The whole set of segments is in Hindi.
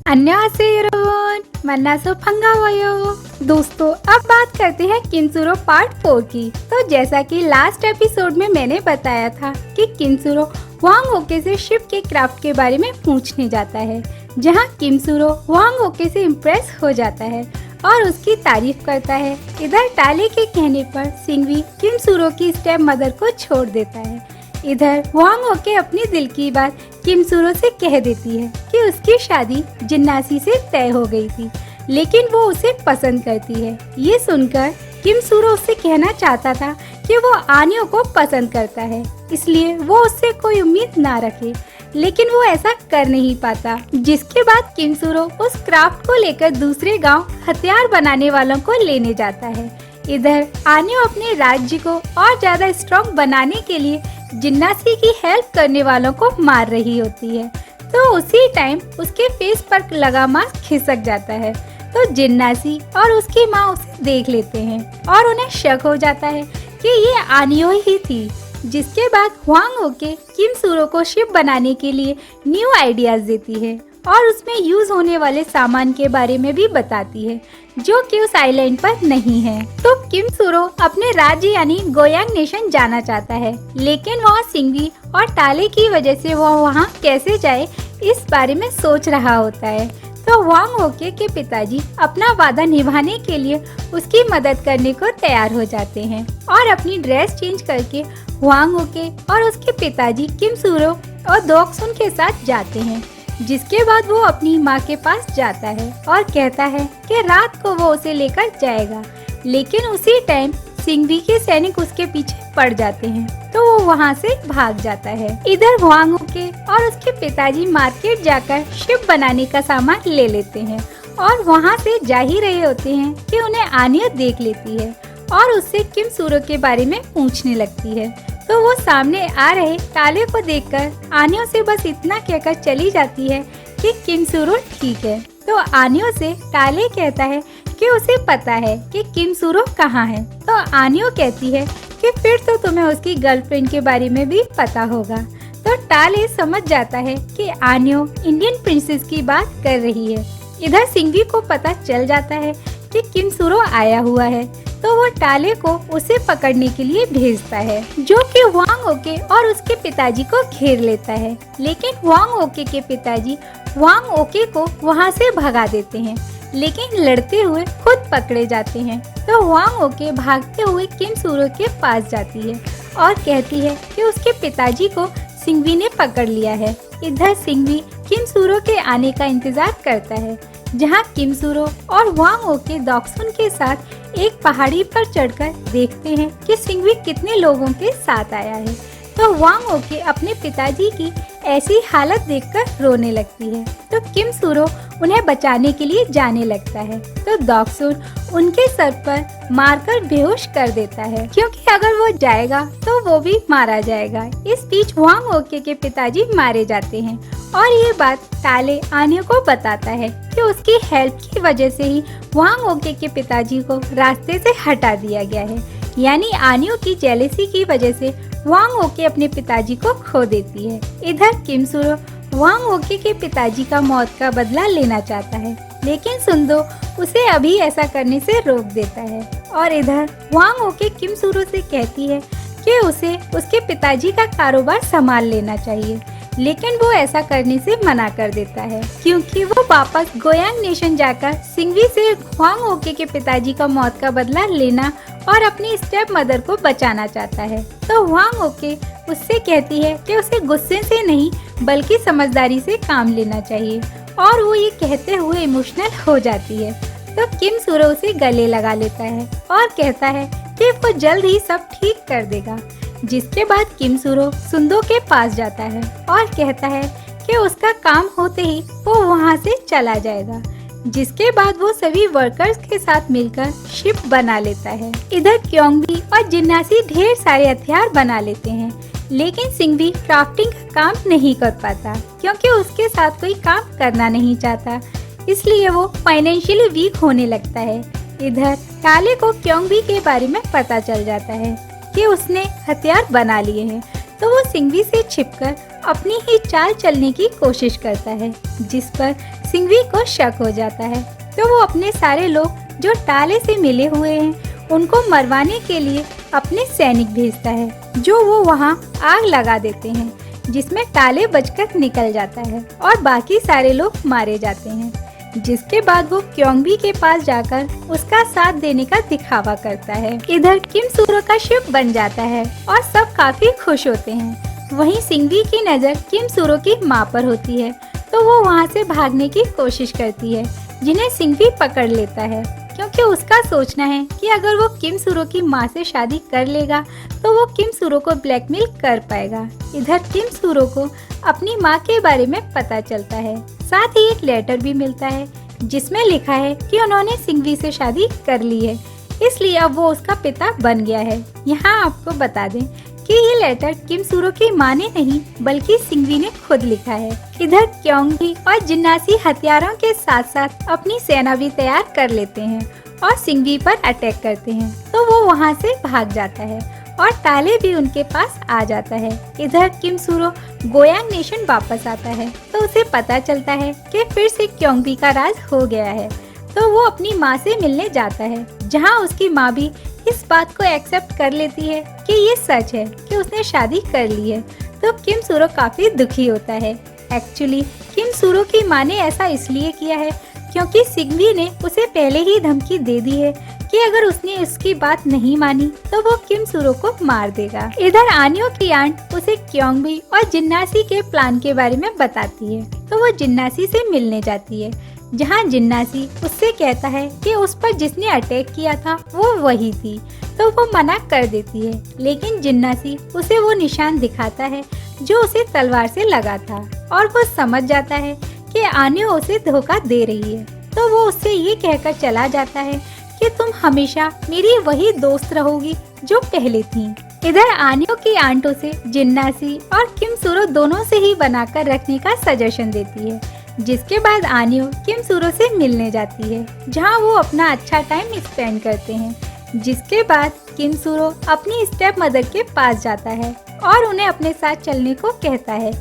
अन्यहासेयो यरोन, मन्नासो फंगावयो। दोस्तों, अब बात करते हैं किंसुरो पार्ट 4 की। तो जैसा कि लास्ट एपिसोड में मैंने बताया था कि किंसुरो वांग ओके से शिप के क्राफ्ट के बारे में पूछने जाता है, जहां किंसुरो वांग ओके से इम्प्रेस हो जाता है और उसकी तारीफ करता है। इधर टाले के कहने पर सिंगवी किंसुरो की स्टेप मदर को छोड़ देता है। इधर वांग ओके अपनी दिल की बात किंसुरो से कह देती है कि उसकी शादी जिन्नासी से तय हो गई थी, लेकिन वो उसे पसंद करती है। ये सुनकर किंसुरो उससे कहना चाहता था कि वो आनियो को पसंद करता है, इसलिए वो उससे कोई उम्मीद ना रखे, लेकिन वो ऐसा कर नहीं पाता। जिसके बाद किंसुरो उस क्राफ्ट को लेकर दूसरे गांव हथियार बनाने वालों को लेने जाता है। इधर आनियो अपने राज्य को और ज्यादा स्ट्रॉन्ग बनाने के लिए जिन्नासी की हेल्प करने वालों को मार रही होती है। तो उसी टाइम उसके फेस पर लगा मास्क खिसक जाता है। तो जिन्नासी और उसकी माँ उसे देख लेते हैं और उन्हें शक हो जाता है कि ये आनियो ही थी। जिसके बाद वांग ओके किंसुरो को शिप बनाने के लिए न्यू आइडियाज देती है और उसमें यूज होने वाले सामान के बारे में भी बताती है, जो कि उस आइलैंड पर नहीं है। तो किंसुरो अपने राज्य यानी गोयांग नेशन जाना चाहता है, लेकिन वहाँ सिंगवी और टाले की वजह से वो वहाँ कैसे जाए इस बारे में सोच रहा होता है। तो वांग ओके के पिताजी अपना वादा निभाने के लिए उसकी मदद करने को तैयार हो जाते हैं और अपनी ड्रेस चेंज करके वांग ओके और उसके पिताजी किंसुरो और दोक्सुन के साथ जाते हैं। जिसके बाद वो अपनी माँ के पास जाता है और कहता है कि रात को वो उसे लेकर जाएगा, लेकिन उसी टाइम सिंगवी के सैनिक उसके पीछे पड़ जाते हैं, तो वो वहाँ से भाग जाता है। इधर वांग ओके और उसके पिताजी मार्केट जाकर शिप बनाने का सामान ले लेते हैं और वहाँ से जा ही रहे होते हैं कि उन्हें आनियो देख लेती है और उससे किंसुरो के बारे में पूछने लगती है। तो वो सामने आ रहे टाले को देखकर आनियो से बस इतना कहकर चली जाती है कि किंसुरो ठीक है। तो आनियो से टाले कहता है कि उसे पता है कि किंसुरो कहाँ है। तो आनियो कहती है कि फिर तो तुम्हें उसकी गर्लफ्रेंड के बारे में भी पता होगा। तो टाले समझ जाता है कि आनियो इंडियन प्रिंसेस की बात कर रही है। इधर सिंगवी को पता चल जाता है कि किंसुरो आया हुआ है, तो वो टाले को उसे पकड़ने के लिए भेजता है, जो कि वांग ओके और उसके पिताजी को घेर लेता है। लेकिन वांग ओके के पिताजी वांग ओके को वहाँ से भगा देते हैं, लेकिन लड़ते हुए खुद पकड़े जाते हैं। तो वांग ओके भागते हुए किंसुरो के पास जाती है और कहती है कि उसके पिताजी को सिंगवी ने पकड़ लिया है। इधर सिंगवी किंसुरो के आने का इंतजार करता है, जहाँ किंसुरो और वांग ओके दोक्सुन के साथ एक पहाड़ी पर चढ़कर देखते हैं कि सिंगवी कितने लोगों के साथ आया है। तो वांग ओके अपने पिताजी की ऐसी हालत देखकर रोने लगती है। तो किंसुरो उन्हें बचाने के लिए जाने लगता है, तो दोक्सुन उनके सर पर मारकर बेहोश कर देता है, क्योंकि अगर वो जाएगा तो वो भी मारा जाएगा। इस बीच वांग ओके के पिताजी मारे जाते हैं और ये बात टाले आनियो को बताता है कि उसकी हेल्प की वजह से ही वांग ओके के पिताजी को रास्ते से हटा दिया गया है। यानी आनियो की जेलेसी की वजह से वांग ओके अपने पिताजी को खो देती है। इधर किंसुरो वांग ओके के पिताजी का मौत का बदला लेना चाहता है, लेकिन सुंदो उसे अभी ऐसा करने से रोक देता है। और इधर वांग ओके किंसुरो से कहती है कि उसे उसके पिताजी का कारोबार संभाल लेना चाहिए, लेकिन वो ऐसा करने से मना कर देता है, क्योंकि वो वापस गोयांग नेशन जाकर सिंगवी से वांग ओके के पिताजी का मौत का बदला लेना और अपनी स्टेप मदर को बचाना चाहता है। तो वांग ओके उससे कहती है कि उसे गुस्से से नहीं बल्कि समझदारी से काम लेना चाहिए, और वो ये कहते हुए इमोशनल हो जाती है। तो किंसुरो उसे गले लगा लेता है और कहता है कि वो जल्द ही सब ठीक कर देगा। जिसके बाद किंसुरो सुंदो के पास जाता है और कहता है कि उसका काम होते ही वो वहाँ से चला जाएगा। जिसके बाद वो सभी वर्कर्स के साथ मिलकर शिप बना लेता है। इधर क्योंगबी और जिन्नासी ढेर सारे हथियार बना लेते हैं, लेकिन सिंगवी क्राफ्टिंग का काम नहीं कर पाता, क्योंकि उसके साथ कोई काम करना नहीं चाहता, इसलिए वो फाइनेंशियली वीक होने लगता है। इधर टाले को क्योंगबी के बारे में पता चल जाता है कि उसने हथियार बना लिए हैं, तो वो सिंगवी से छिपकर अपनी ही चाल चलने की कोशिश करता है, जिस पर सिंघवी को शक हो जाता है, तो वो अपने सारे लोग जो टाले से मिले हुए हैं उनको मरवाने के लिए अपने सैनिक भेजता है, जो वो वहाँ आग लगा देते हैं, जिसमें टाले बचकर निकल जाता है और बाकी सारे लोग मारे जाते हैं। जिसके बाद वो क्योंगबी के पास जाकर उसका साथ देने का दिखावा करता है। इधर किम सूरो का शिप बन जाता है और सब काफी खुश होते हैं। वहीं सिंघवी की नज़र किम सूरो की माँ पर होती है, तो वो वहाँ से भागने की कोशिश करती है, जिन्हें सिंघवी पकड़ लेता है, क्योंकि उसका सोचना है कि अगर वो किम सूरो की माँ से शादी कर लेगा तो वो किम सूरो को ब्लैकमेल कर पाएगा। इधर किम सूरो को अपनी माँ के बारे में पता चलता है, साथ ही एक लेटर भी मिलता है जिसमें लिखा है कि उन्होंने सिंघवी से शादी कर ली है, इसलिए अब वो उसका पिता बन गया है। यहाँ आपको बता दें कि ये लेटर किम सूरो की माँ ने नहीं बल्कि सिंघवी ने खुद लिखा है। इधर क्योंगबी और जिन्नासी हथियारों के साथ साथ अपनी सेना भी तैयार कर लेते हैं और सिंघवी पर अटैक करते हैं, तो वो वहाँ से भाग जाता है और टाले भी उनके पास आ जाता है। इधर किम सूरो गोयांग नेशन वापस आता है, तो उसे पता चलता है कि फिर से क्योंगबी का राज हो गया है, तो वो अपनी माँ से मिलने जाता है, जहाँ उसकी माँ भी इस बात को एक्सेप्ट कर लेती है कि ये सच है कि उसने शादी कर ली है। तो किम सूरो काफी दुखी होता है। एक्चुअली किम सूरो की माँ ने ऐसा इसलिए किया है क्योंकि सिंघवी ने उसे पहले ही धमकी दे दी है कि अगर उसने उसकी बात नहीं मानी तो वो किम सूरो को मार देगा। इधर आनियो की आंट उसे क्योंगबी और जिन्नासी के प्लान के बारे में बताती है, तो वो जिन्नासी से मिलने जाती है, जहाँ जिन्नासी उससे कहता है कि उस पर जिसने अटैक किया था वो वही थी, तो वो मना कर देती है, लेकिन जिन्नासी उसे वो निशान दिखाता है जो उसे तलवार से लगा था और वो समझ जाता है कि आनियो उसे धोखा दे रही है, तो वो उससे ये कहकर चला जाता है कि तुम हमेशा मेरी वही दोस्त रहोगी जो पहले थी। इधर आनियो की आंट उसे जिन्नासी और किम सूरो दोनों से ही बनाकर रखने का सजेशन देती है, जिसके बाद आनियो किम सूरो से मिलने जाती है, जहां वो अपना अच्छा टाइम स्पेंड करते हैं। जिसके बाद किम सूरो अपनी स्टेप मदर के पास जाता है और उन्हें अपने साथ चलने को कहता है,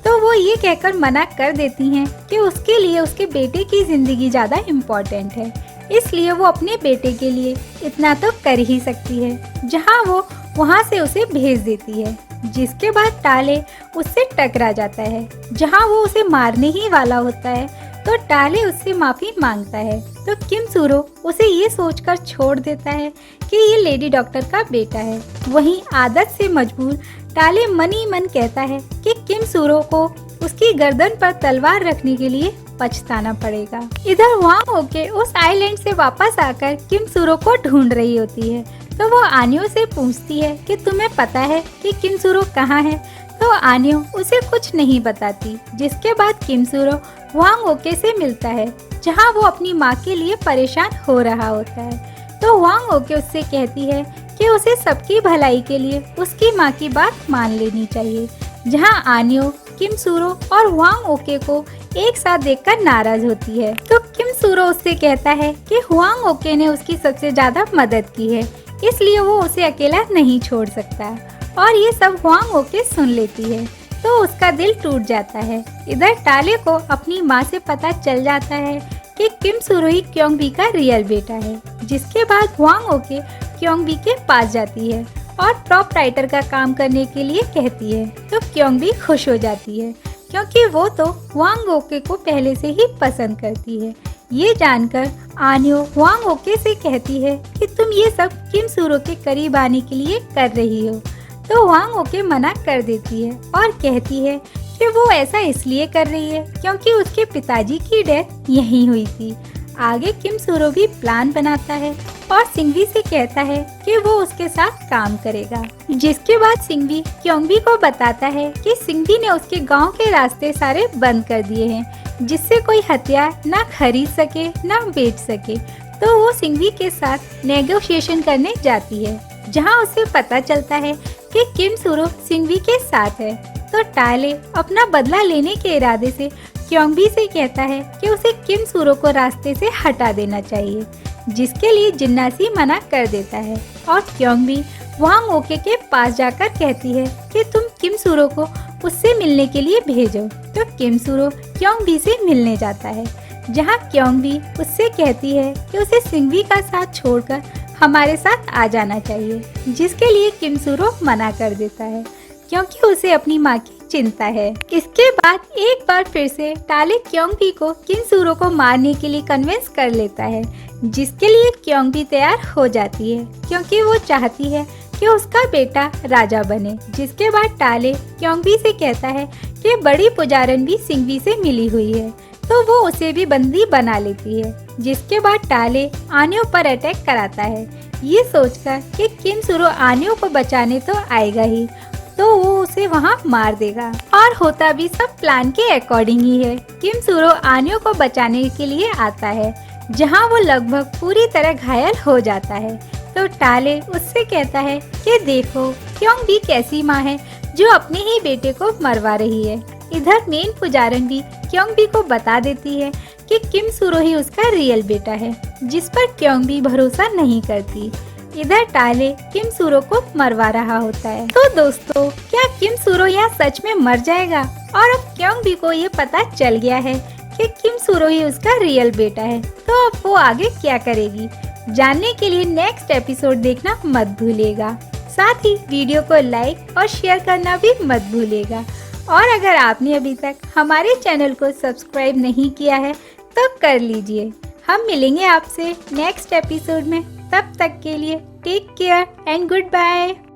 तो वो ये कहकर मना कर देती हैं कि उसके लिए उसके बेटे की जिंदगी ज्यादा इम्पोर्टेंट है, इसलिए वो अपने बेटे के लिए इतना तो कर ही सकती है, जहां वो वहां से उसे भेज देती है। जिसके बाद टाले उससे टकरा जाता है, जहां वो उसे मारने ही वाला होता है, तो टाले उससे माफी मांगता है, तो किम सूरो उसे ये सोचकर छोड़ देता है कि ये लेडी डॉक्टर का बेटा है। वहीं आदत से मजबूर टाले मन ही मन कहता है कि किम सूरो को उसकी गर्दन पर तलवार रखने के लिए पछताना पड़ेगा। इधर वांग होके उस आइलैंड से वापस आकर किम सूरो को ढूंढ रही होती है, तो वो आनियो से पूछती है कि तुम्हें पता है कि किम सूरो कहाँ है, तो आनियो उसे कुछ नहीं बताती। जिसके बाद किम सूरो वांग ओके से मिलता है, जहाँ वो अपनी माँ के लिए परेशान हो रहा होता है, तो वांग ओके उससे कहती है कि उसे सबकी भलाई के लिए उसकी माँ की बात मान लेनी चाहिए, जहाँ आनियो किम सूरो और वांग ओके को एक साथ देखकर नाराज होती है, तो किम सूरो उससे कहता है कि वांग ओके ने उसकी सबसे ज्यादा मदद की है, इसलिए वो उसे अकेला नहीं छोड़ सकता। और ये सब वांग ओके सुन लेती है, तो उसका दिल टूट जाता है। इधर टाले को अपनी माँ से पता चल जाता है कि किम सूरो ही क्योंगबी का रियल बेटा है। जिसके बाद वांग ओके क्योंगबी के पास जाती है और प्रॉप राइटर का काम करने के लिए कहती है, तो क्योंगबी खुश हो जाती है, क्योंकि वो तो वांग ओके को पहले से ही पसंद करती है। ये जानकर आनियो वांग ओके से कहती है कि तुम ये सब किम सूरो के करीब आने के लिए कर रही हो, तो वांग ओके मना कर देती है और कहती है कि वो ऐसा इसलिए कर रही है क्योंकि उसके पिताजी की डेथ यहीं हुई थी। आगे किम सूरो भी प्लान बनाता है और सिंघवी से कहता है कि वो उसके साथ काम करेगा। जिसके बाद सिंघवी क्योंगबी को बताता है कि सिंघवी ने उसके गांव के रास्ते सारे बंद कर दिए हैं, जिससे कोई हथियार ना खरीद सके ना बेच सके, तो वो सिंघवी के साथ नेगोशिएशन करने जाती है, जहां उसे पता चलता है कि किम सूरो सिंघवी के साथ है, तो टाले अपना बदला लेने के इरादे से क्योंगबी से कहता है कि उसे किम सूरो को रास्ते से हटा देना चाहिए, जिसके लिए जिन्नासी मना कर देता है और क्योंगबी वांग ओके के पास जाकर कहती है कि तुम किम सूरो को उससे मिलने के लिए भेजो, तो किम सूरो क्योंगबी से मिलने जाता है। जहाँ क्योंग भी उससे कहती है कि उसे सिंघवी का साथ छोड़कर हमारे साथ आ जाना चाहिए, जिसके लिए किम सूरो मना कर देता है क्योंकि उसे अपनी माँ की चिंता है। इसके बाद एक बार फिर से टाले क्योंग भी को किम सूरो को मारने के लिए कन्विंस कर लेता है, जिसके लिए क्योंग भी तैयार हो जाती है क्योंकि वो चाहती है कि उसका बेटा राजा बने। जिसके बाद टाले क्योंग भी से कहता है कि बड़ी पुजारन भी सिंघवी से मिली हुई है, तो वो उसे भी बंदी बना लेती है। जिसके बाद टाले आन्यो पर अटैक कराता है, ये सोचकर कि किम सूरो आन्यो को बचाने तो आएगा ही, तो वो उसे वहाँ मार देगा। और होता भी सब प्लान के अकॉर्डिंग ही है। किम सूरो आन्यो को बचाने के लिए आता है, जहाँ वो लगभग पूरी तरह घायल हो जाता है। तो टाले उससे कहता है कि देखो क्योंग भी कैसी माँ है जो अपने ही बेटे को मरवा रही है। इधर मेन पुजारन भी क्योंग भी को बता देती है कि किम सूरो ही उसका रियल बेटा है, जिस पर क्योंग भी भरोसा नहीं करती। इधर टाले किम सूरो को मरवा रहा होता है। तो दोस्तों, क्या किम सूरो यहाँ सच में मर जाएगा? और अब क्योंग भी को ये पता चल गया है कि किम सूरो ही उसका रियल बेटा है, तो अब वो आगे क्या करेगी? जानने के लिए नेक्स्ट एपिसोड देखना मत भूलिएगा। साथ ही वीडियो को लाइक और शेयर करना भी मत भूलिएगा। और अगर आपने अभी तक हमारे चैनल को सब्सक्राइब नहीं किया है तो कर लीजिए। हम मिलेंगे आपसे नेक्स्ट एपिसोड में। तब तक के लिए take care and good bye.